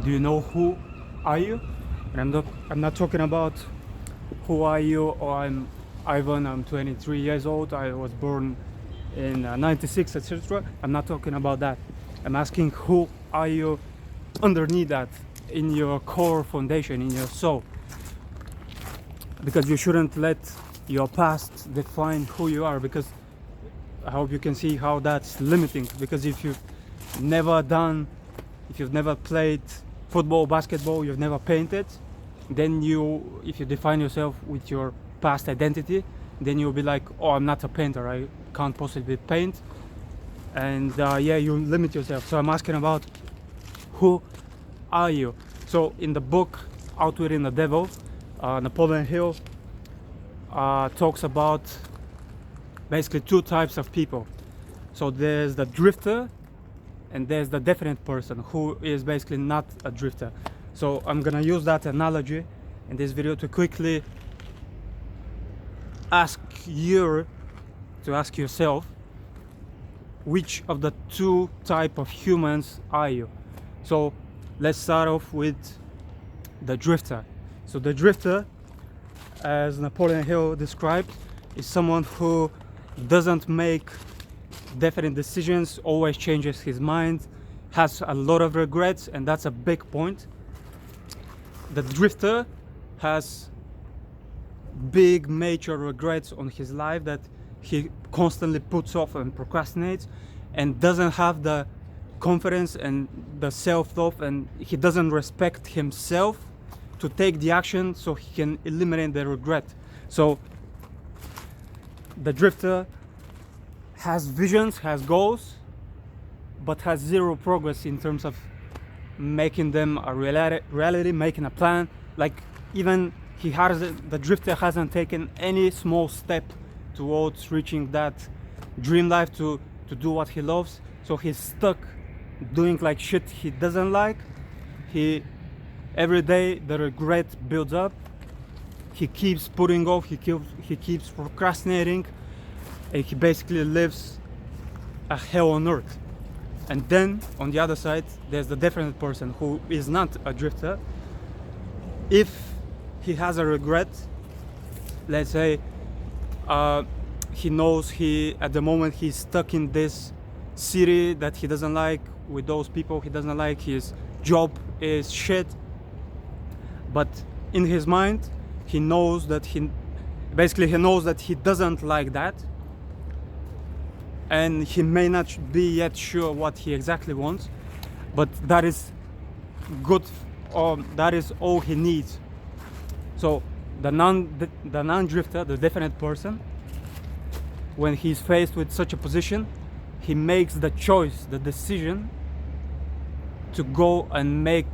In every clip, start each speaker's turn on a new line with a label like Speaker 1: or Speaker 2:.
Speaker 1: do you know who are you? And I'm not talking about who are you, or I'm Ivan, I'm 23 years old, I was born in 96, etc. I'm not talking about that. I'm asking who are you underneath that, in your core foundation, in your soul. Because you shouldn't let your past define who you are, because I hope you can see how that's limiting. Because if you've never played football, basketball, you've never painted, then if you define yourself with your past identity, then you'll be like, oh, I'm not a painter, I can't possibly paint. And you limit yourself. So I'm asking about who are you? So in the book Outwitting the Devil, Napoleon Hill talks about basically two types of people. So there's the drifter and there's the definite person, who is basically not a drifter. So I'm gonna use that analogy in this video to quickly ask yourself, which of the two type of humans are you? So let's start off with the drifter. So the drifter, as Napoleon Hill described, is someone who doesn't make definite decisions, always changes his mind, has a lot of regrets, and that's a big point. The drifter has big major regrets on his life that he constantly puts off and procrastinates, and doesn't have the confidence and the self-love, and he doesn't respect himself to take the action so he can eliminate the regret. So the drifter has visions, has goals, but has zero progress in terms of making them a reality, making a plan. Like, even the drifter hasn't taken any small step towards reaching that dream life, to do what he loves. So he's stuck doing like shit he doesn't like. Every day the regret builds up. He keeps putting off, he keeps procrastinating, and he basically lives a hell on earth. And then on the other side, there's the definite person, who is not a drifter. If he has a regret, let's say he knows at the moment he's stuck in this city that he doesn't like, with those people he doesn't like, his job is shit, but in his mind he knows that he doesn't like that, and he may not be yet sure what he exactly wants, but that is good, or that is all he needs. So the non-drifter, the definite person, when he's faced with such a position, he makes the choice, the decision to go and make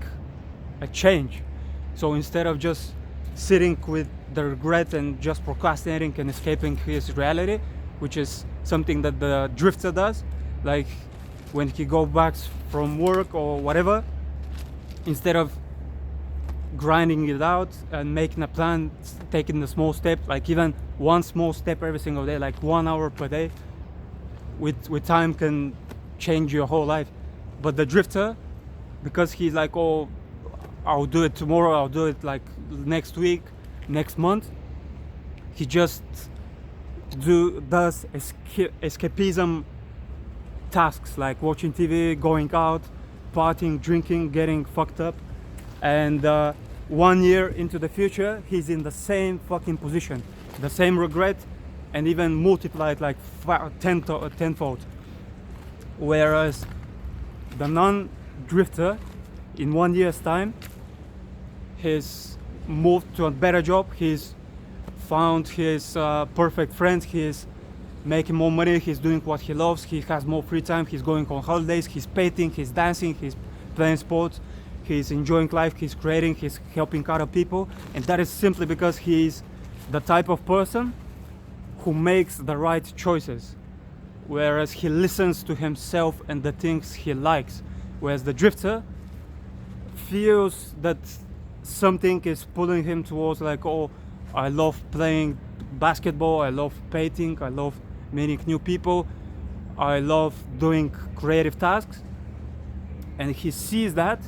Speaker 1: a change. So instead of just sitting with the regret and just procrastinating and escaping his reality, which is something that the drifter does, like when he goes back from work or whatever, instead of grinding it out and making a plan, taking the small step, like even one small step every single day, like 1 hour per day, with time can change your whole life. But the drifter, because he's like, oh, I'll do it tomorrow, I'll do it like next week, next month, he just does escapism tasks, like watching TV, going out, partying, drinking, getting fucked up, and 1 year into the future he's in the same fucking position, the same regret, and even multiplied like tenfold. Whereas the non-drifter, in 1 year's time, he's moved to a better job, he's found his perfect friend, he's making more money, he's doing what he loves, he has more free time, he's going on holidays, he's painting, he's dancing, he's playing sports, he's enjoying life, he's creating, he's helping other people. And that is simply because he's the type of person who makes the right choices, whereas he listens to himself and the things he likes. Whereas the drifter feels that something is pulling him towards, like, oh, I love playing basketball, I love painting, I love meeting new people, I love doing creative tasks, and he sees that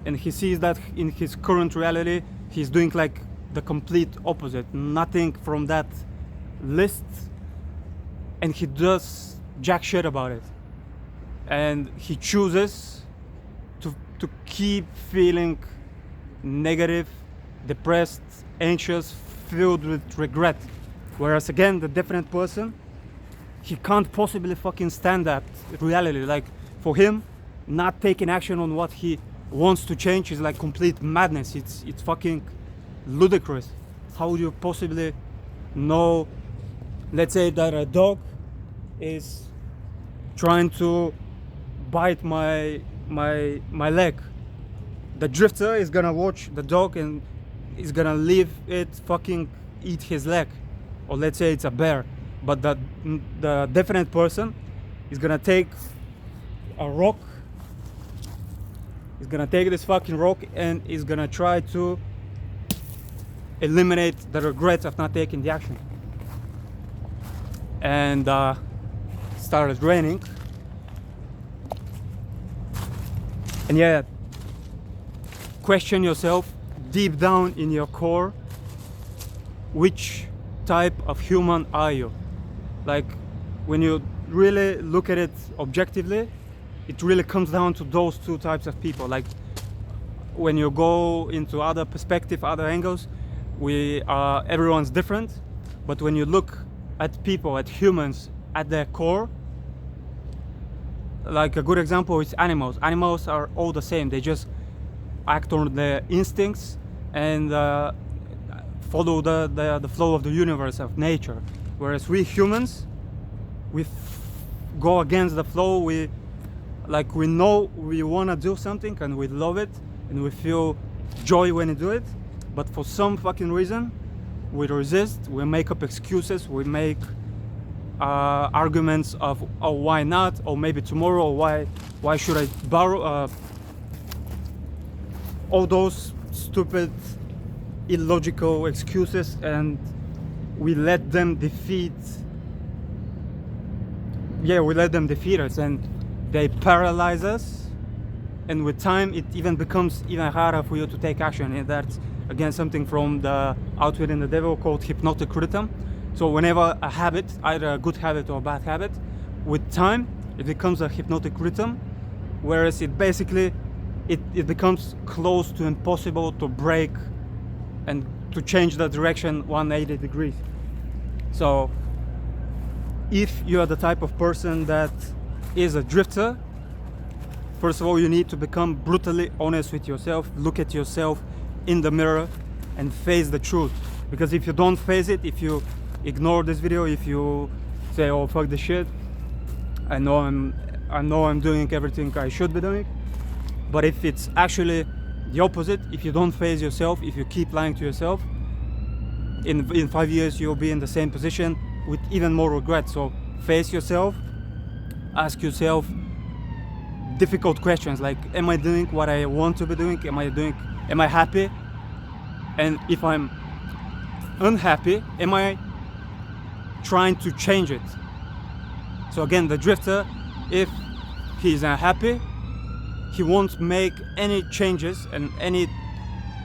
Speaker 1: and he sees that in his current reality he's doing like the complete opposite, nothing from that list, and he does jack shit about it, and he chooses to keep feeling negative, depressed, anxious, filled with regret. Whereas again, the different person, he can't possibly fucking stand that reality. Like for him, not taking action on what he wants to change is like complete madness. It's fucking ludicrous. How would you possibly know, let's say that a dog is trying to bite my leg. The drifter is gonna watch the dog and is gonna leave it fucking eat his leg. Or let's say it's a bear. But the different person is gonna take a rock. He's gonna take this fucking rock and is gonna try to eliminate the regrets of not taking the action. And started raining. And yeah, question yourself deep down in your core, which type of human are you? Like when you really look at it objectively, it really comes down to those two types of people. Like when you go into other perspective, other angles, everyone's different. But when you look at people, at humans, at their core, like a good example is animals. Animals are all the same. They just act on their instincts and follow the flow of the universe, of nature. Whereas we humans, we go against the flow. We know we want to do something and we love it and we feel joy when we do it, but for some fucking reason we resist. We make up excuses. We make arguments of, oh, why not, or maybe tomorrow, or why should I borrow, all those stupid illogical excuses, and we let them defeat us, and they paralyze us, and with time it even becomes even harder for you to take action. And that's again something from the Outwitting the Devil called hypnotic rhythm. So whenever a habit, either a good habit or a bad habit, with time it becomes a hypnotic rhythm, whereas it basically it becomes close to impossible to break and to change the direction 180 degrees. So if you are the type of person that is a drifter, first of all you need to become brutally honest with yourself. Look at yourself in the mirror and face the truth. Because if you don't face it, if you ignore this video, if you say, oh fuck this shit, I know I'm doing everything I should be doing, but if it's actually the opposite, if you don't face yourself, if you keep lying to yourself, in 5 years you'll be in the same position with even more regret. So face yourself, ask yourself difficult questions like, am I doing what I want to be doing? Am I happy? And if I'm unhappy, am I trying to change it? So again, the drifter, if he's unhappy, he won't make any changes and any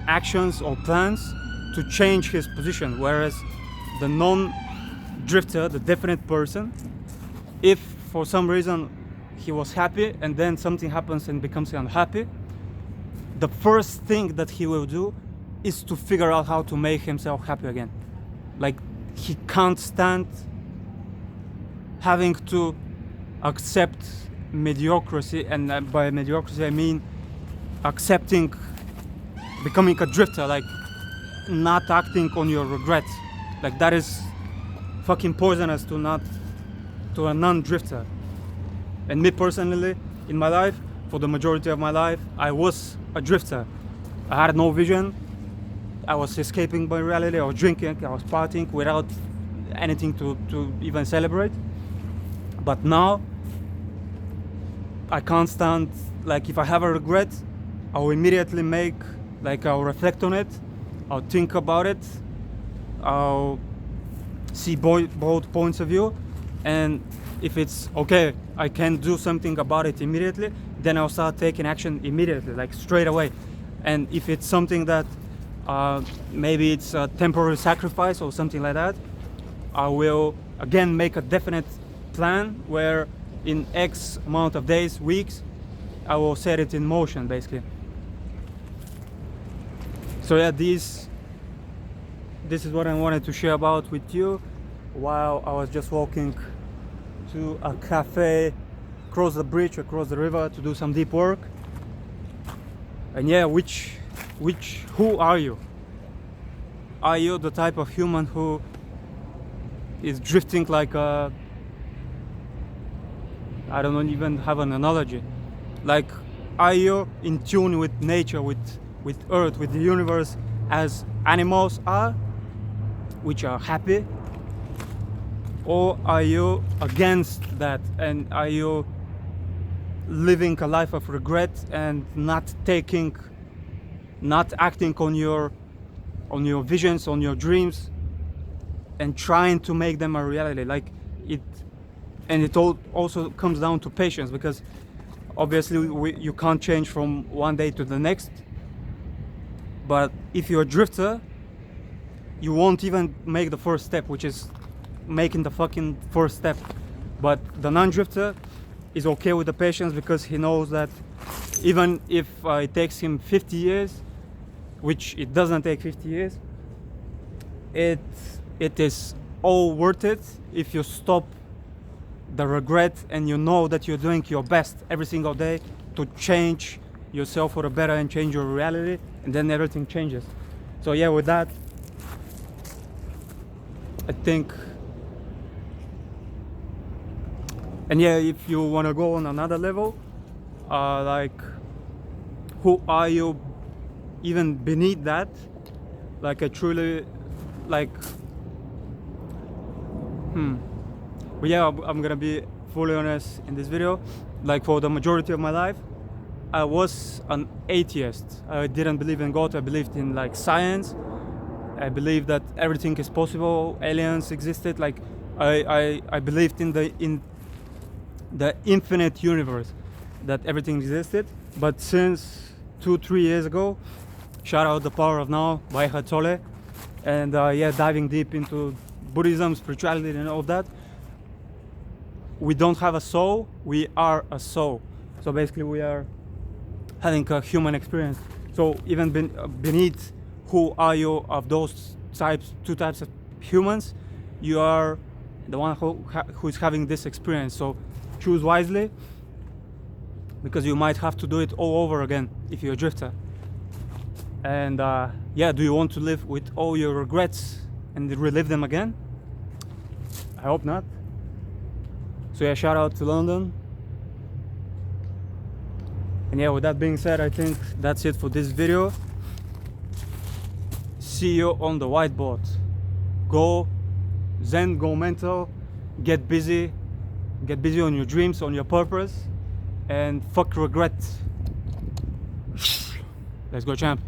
Speaker 1: actions or plans to change his position. Whereas the non-drifter, the different person, if for some reason he was happy and then something happens and becomes unhappy, the first thing that he will do is to figure out how to make himself happy again. Like he can't stand having to accept mediocrity, and by mediocrity I mean accepting becoming a drifter, like not acting on your regrets. Like that is fucking poisonous to a non-drifter. And me personally, in my life, for the majority of my life, I was a drifter. I had no vision. I was escaping my reality. I was drinking, I was partying without anything to even celebrate. But now I can't stand, like if I have a regret, I'll immediately I'll reflect on it, I'll think about it, I'll see both points of view, and if it's okay, I can do something about it immediately, then I'll start taking action immediately, like straight away. And if it's something that maybe it's a temporary sacrifice or something like that, I will again make a definite plan where in X amount of days, weeks, I will set it in motion basically. So yeah, this is what I wanted to share about with you while I was just walking to a cafe across the bridge, across the river, to do some deep work. And yeah, who are you? Are you the type of human who is drifting like a, I don't even have an analogy. Like, are you in tune with nature, with earth, with the universe, as animals are, which are happy? Or are you against that, and are you living a life of regret and not acting on your visions, on your dreams, and trying to make them a reality? Like it also comes down to patience, because obviously you can't change from one day to the next. But if you're a drifter, you won't even make the first step, which is making the fucking first step. But the non-drifter is okay with the patience, because he knows that even if it takes him 50 years, which it doesn't take 50 years, it is all worth it if you stop the regret and you know that you're doing your best every single day to change yourself for the better and change your reality, and then everything changes. So yeah, with that, I think, and yeah, if you want to go on another level, like, who are you even beneath that? Like, I truly, like, but yeah, I'm gonna be fully honest in this video. Like, for the majority of my life, I was an atheist. I didn't believe in God. I believed in like science. I believed that everything is possible. Aliens existed. Like, I believed in the infinite universe, that everything existed. But since 2-3 years ago, shout out the power of now by Eckhart Tolle, and yeah, diving deep into Buddhism, spirituality, and all of that. We don't have a soul, we are a soul. So basically we are having a human experience. So even beneath who are you of those two types of humans, you are the one who is having this experience. So choose wisely, because you might have to do it all over again if you're a drifter. And yeah, do you want to live with all your regrets and relive them again? I hope not. So yeah, shout out to London. And yeah, with that being said, I think that's it for this video. See you on the whiteboard. Go zen, go mental, get busy on your dreams, on your purpose, and fuck regret. Let's go, champ.